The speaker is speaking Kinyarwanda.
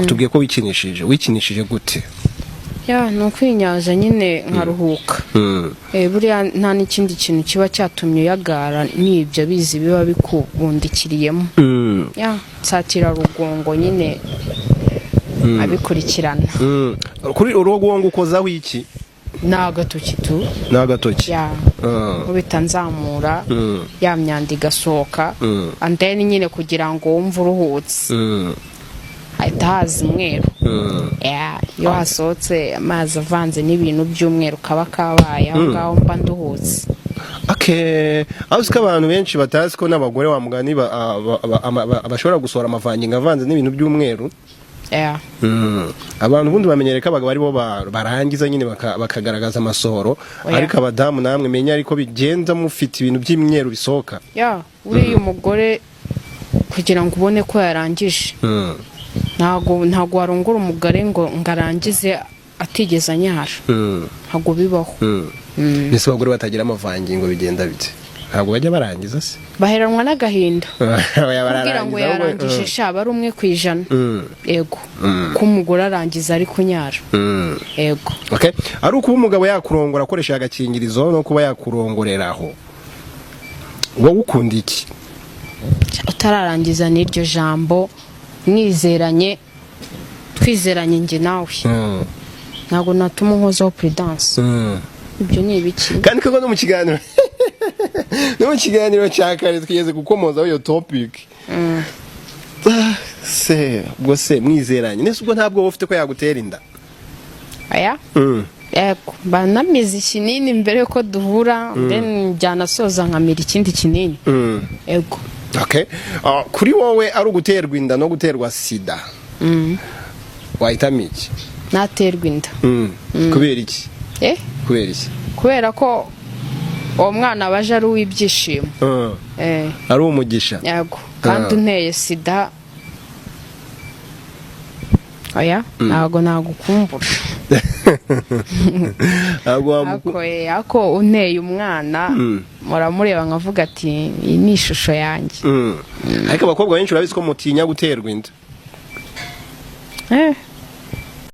utubwiye ko wikinishije gute? Ya no kwinyaza nyine nkaruhuka. Buriya nta n'ikindi kintu kiba cyatumye yagara nibyo bizi biba bikubundikiriyemo. Ya satira rugongo nyine abikurikirana. Kuri urugongo ukozaho iki? Nagatoki tu. Nagatoki. Ya. Ubitanzamura ya myanda igasohoka. And then nyine kugira ngo wumve uruhutse. Ahita haza umweru. Iyo hasohotse amazi avanze n'ibintu by'umweru kaba kabaye aho ngaho mba nduhutse. Aho sika abantu benshi batazi ko n'abagore wa mugani bashobora gusohora amavangingo avanze n'ibintu by'umweru. Abantu bundi bamenyereka abagabo ari bo barangiza nyine bakagaragaza amasohoro, ariko abadamu namwe menya ariko bigenza mufite ibintu by'imyeru bisohoka. Uriya umugore kugira ngo ubone ko yarangije ntago warongora umugore ngo ngarangize atigeze anyara. Ntago bibaho. Nese abagore batagira amavangingo bigenda bite? Ntago bajya barangiza se? Baheranwa n'agahinda. Kugira ngo yarangije shaba ari 1%. Yego. Ko umugore arangiza ari kunyara. Yego. Ari uko umugabo yakurongora akoresha agakingirizo no kuba yakurongoreraho. Wowe ukunda iki? Utararangiza n'iryo jambo mwizeranye twizeranye nge nawe. Ntago natuma nkozaho prudence. Ibyo ni ibiki? Kandi koko no mu kiganiro cya kare twigeze gukomozaho iyo topic. Ubwo se mwizeranye nese ubwo ntabwo ufite ko yagutera inda? Yego banamize ikinini mbere ko duhura, then byanasoza nkamira ikindi kinini. Yego. Kuri wowe ari uguterwa inda no guterwa sida, wahitamo iki? Naterwa inda. Kubera iki? Kubera iki? Kubera ko uwo mwana baje ari uw'ibyishimo. Ari umugisha. Yego. Kandi unteye sida ntago nagukumbura. Ako unteye umwana muramureba nkavuga ati iyi ni ishusho yanjye. Ariko abakobwa benshi urabizi ko mutinya guterwa inda.